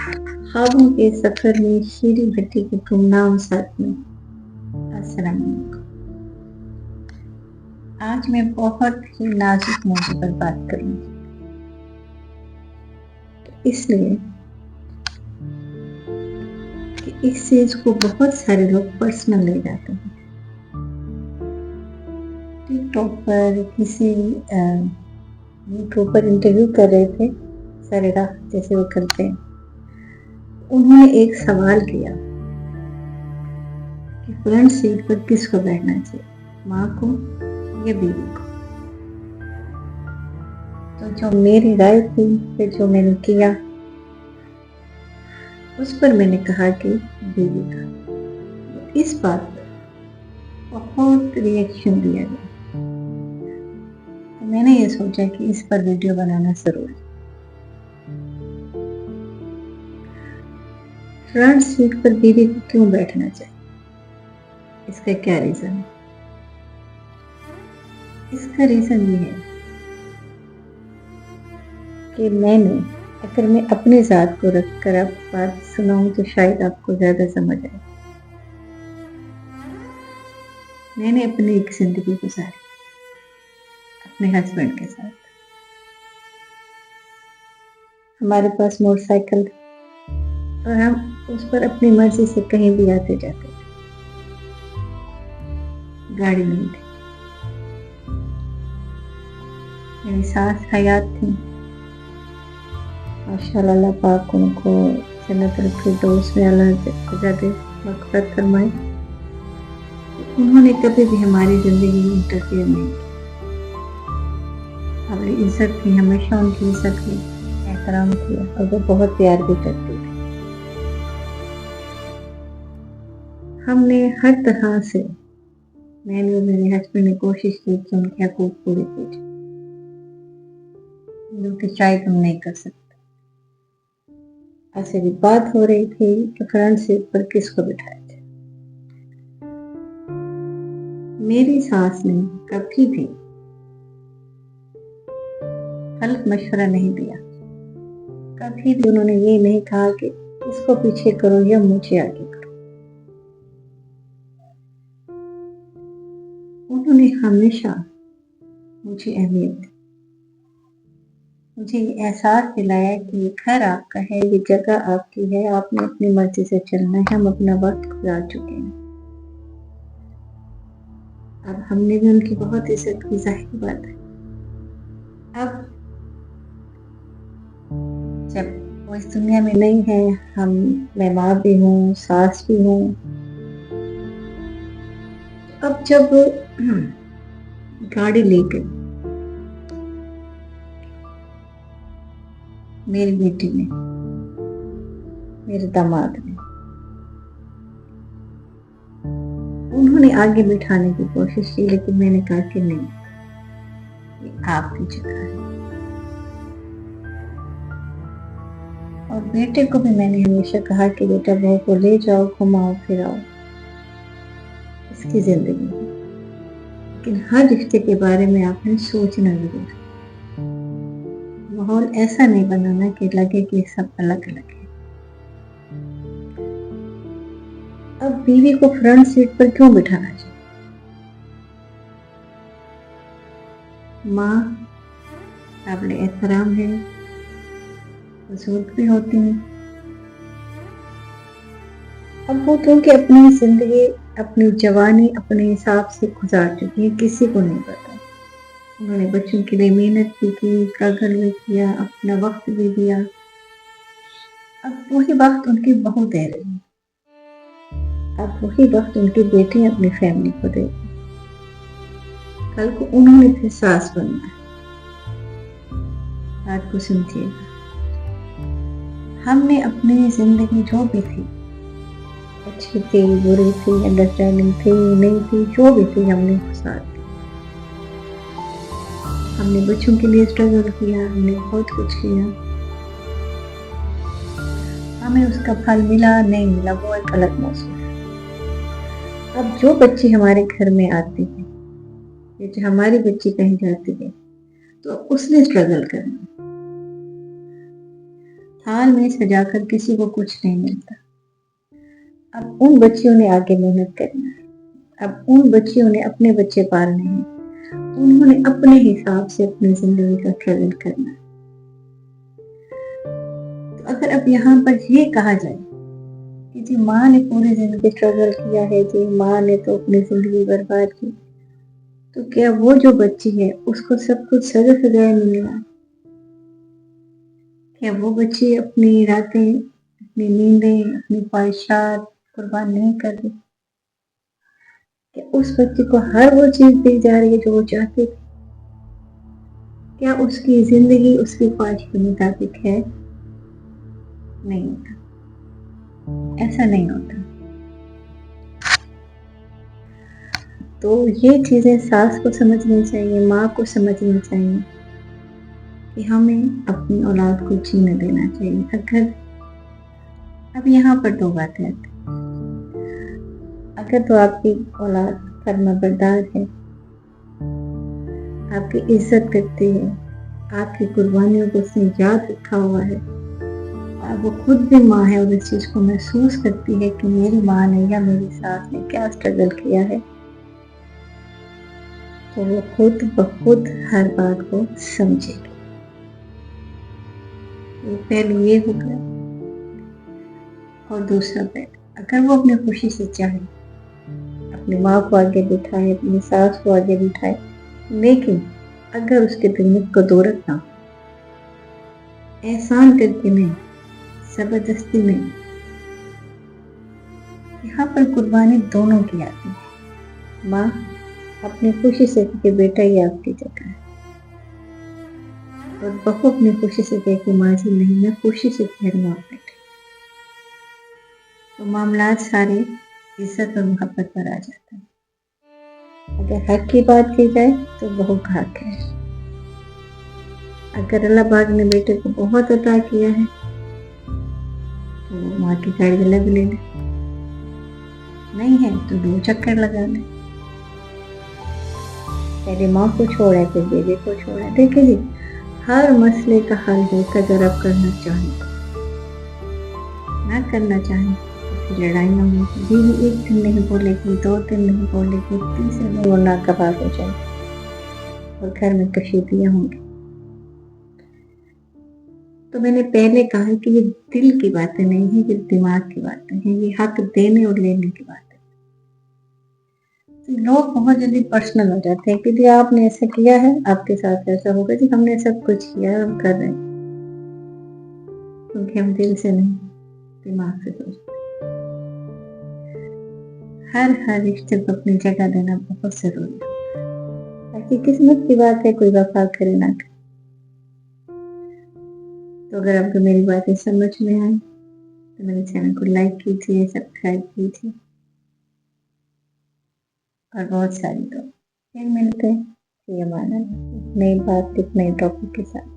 ख्वाबों के सफर में शीरी भट्टी के गुमनाम साथ में। अस्सलाम वालेकुम। आज मैं बहुत ही नाजुक मौजू पर बात करूंगी, इसलिए कि इस चीज को बहुत सारे लोग पर्सनल ले जाते हैं। टिकटॉक पर किसी यूट्यूब पर इंटरव्यू कर रहे थे, सरेरा जैसे वो करते हैं। उन्होंने एक सवाल किया कि फ्रंट सीट पर किसको बैठना चाहिए, माँ को या बीवी को। तो जो मेरी राय थी, फिर जो मैंने किया, उस पर मैंने कहा कि बीवी का। इस बात पर बहुत रिएक्शन दिया गया, तो मैंने ये सोचा कि इस पर वीडियो बनाना जरूरी। फ्रंट सीट पर बीवी को क्यों बैठना चाहिए, इसका क्या रीजन है? इसका रीजन ये है कि अगर मैं अपनी जात को रखकर आप बात सुनाऊं तो शायद आपको ज्यादा समझ आए। मैंने अपनी एक जिंदगी गुजारी अपने हस्बैंड के साथ। हमारे पास मोटरसाइकिल था और हम उस पर अपनी मर्जी से कहीं भी आते जाते थे। गाड़ी नहीं थी। मेरी सास हयात थी, माशाअल्लाह, अल्लाह पाक उनको जन्नतुल फिरदौस में अल्लाह ज़्यादा मग़फ़िरत फरमाए। उन्होंने कभी भी हमारी जिंदगी में इंटरफेयर नहीं किया। हमारी इज्जत की, हमेशा उनकी इज्जत की, एहतराम किया, और वो बहुत प्यार भी करती थी। हमने हर तरह से, मैंने और मेरे हस्बैंड ने कोशिश की कि उनके हकूक़ पूरे किए जाए, जो कि शायद हम नहीं कर सकते। ऐसे भी बात हो रही थी कि फ्रंट सीट पर किसको बिठाया जाए। मेरी सास ने कभी भी गलत मशवरा नहीं दिया। कभी भी उन्होंने ये नहीं कहा कि इसको पीछे करो या मुझे आगे करो। उन्होंने हमेशा मुझे अहमियत दी, मुझे ये एहसास दिलाया कि ये घर आपका है, ये जगह आपकी है, आपने अपनी मर्जी से चलना है। हम अपना वक्त गुजार चुके हैं, अब हमने भी उनकी बहुत इज्जत की, जाहिर बात है। अब जब वो इस दुनिया में नहीं है, मैं माँ भी हूँ, सास भी हूँ। अब जब गाड़ी ले गई मेरी बेटी ने, मेरे दामाद ने, उन्होंने आगे बिठाने की कोशिश की, लेकिन मैंने कहा कि नहीं, ये आपकी जगह है। और बेटे को भी मैंने हमेशा कहा कि बेटा, बहू को ले जाओ, घुमाओ फिराओ, इसकी जिंदगी है। लेकिन हर रिश्ते के बारे में आपने सोचना जरूर है। माहौल ऐसा नहीं बनाना कि लगे कि सब अलग अलग है। अब बीवी को फ्रंट सीट पर क्यों बिठाना चाहिए? माँ काबिल एहतराम है, बुजुर्ग भी होती हैं। अब वो क्योंकि अपनी जिंदगी, अपनी जवानी अपने हिसाब से गुजार चुकी है, किसी को नहीं पता। उन्होंने बच्चों के लिए मेहनत भी की, स्ट्रगल भी किया, अपना वक्त भी दिया। अब वही वक्त उनकी बहू दे रही है, अब वही वक्त उनकी बेटी अपनी फैमिली को देगी। कल को उन्होंने फिर सास बनना है। बात को समझिएगा। हमने अपनी जिंदगी जो भी थी, अच्छी थी, बुरी थी, अंडरस्टैंडिंग थी, नहीं थी, जो भी थी, हमने गुजार दी। हमने बच्चों के लिए स्ट्रगल किया, हमने बहुत कुछ किया। हमें उसका फल मिला नहीं मिला, वो एक अलग मौसम है। अब जो बच्ची हमारे घर में आती है, या जो हमारी बच्ची कहीं जाती है, तो उसने स्ट्रगल करना। थाल में सजाकर किसी को कुछ नहीं मिलता। अब उन बच्चियों ने आगे मेहनत करना है, अब उन बच्चियों ने अपने बच्चे पालने हैं, उन्होंने अपने हिसाब से अपनी जिंदगी का स्ट्रगल करना है। तो अगर अब यहाँ पर ये कहा जाए कि जी माँ ने पूरी जिंदगी स्ट्रगल किया है, जी माँ ने तो अपनी जिंदगी बर्बाद की, तो क्या वो जो बच्ची है उसको सब कुछ सजा सजाया मिल रहा है? क्या वो बच्ची अपनी रातें, अपनी नींदें, अपनी ख्वाहिशात कुर्बान नहीं कर रही? क्या उस बच्ची को हर वो चीज दी जा रही है जो वो चाहती थी? क्या उसकी जिंदगी उसकी ख्वाहिश के मुताबिक है? नहीं होता, ऐसा नहीं होता। तो ये चीजें सास को समझनी चाहिए, माँ को समझनी चाहिए कि हमें अपनी औलाद को जीने देना चाहिए। अगर अब यहाँ पर दो बातें आती, अगर तो आपकी औलाद फर्माबरदार है, आपकी इज्जत करती है, आपकी कुर्बानियों को उसने याद रखा हुआ है, और वो खुद भी माँ है और इस चीज को महसूस करती है कि मेरी माँ ने या मेरी सास ने क्या स्ट्रगल किया है, तो वो खुद ब खुद हर बात को समझेगी। ये पहलू ये हो गया। और दूसरा पहलू, अगर वो अपनी खुशी से चाहे, अपनी माँ को आगे बिठाए, अपनी सास को आगे बिठाए, लेकिन अगर उसके दिल में कदूरत ना हो, एहसान करके नहीं, जबरदस्ती नहीं, यहाँ पर कुर्बानी दोनों की आती है। माँ अपनी खुशी से कि बेटा ये आपकी जगह है, और बहू अपनी खुशी से कहे कि माँ जी नहीं, मैं खुशी से कह रही हूँ आप बेटे। तो मामलात सारे इज्जत और मोहब्बत पर आ जाते हैं। अगर हक की बात की जाए तो बहू का हक है। अगर अल्लाह पाक ने बेटे को बहुत अता किया है तो माँ की गाड़ी अलग ले ले, नहीं है तो 2 चक्कर लगा ले, पहले माँ को छोड़ा फिर बेबी को छोड़ा। देखिए जी, हर मसले का हल होता अगर आप करना चाहें, ना करना चाहें तो फिर लड़ाइयाँ होंगी। बीवी 1 दिन नहीं बोलेगी, 2 दिन नहीं बोलेगी, तीसरे दिन वो नाकबार हो जाएगी और घर में कशीदियाँ होंगी। तो मैंने पहले कहा कि ये दिल की बातें नहीं है, ये दिमाग की बातें हैं, ये हक देने और लेने की बातें। तो लोग बहुत जल्दी पर्सनल हो जाते हैं कि जी आपने ऐसा किया है, आपके साथ ऐसा होगा। जी हमने सब कुछ किया है, हम कर रहे हैं, क्योंकि हम दिल से नहीं, दिमाग से सोचते। हर रिश्ते को अपनी जगह देना बहुत जरूरी है, ताकि किस्मत की बात है, कोई वफा करे ना करे। तो अगर आपको मेरी बातें समझ में आए तो मेरे चैनल को लाइक कीजिए, सब्सक्राइब कीजिए और बहुत सारी तो फिर मिलते हैं नई बात, एक नए टॉपिक के साथ।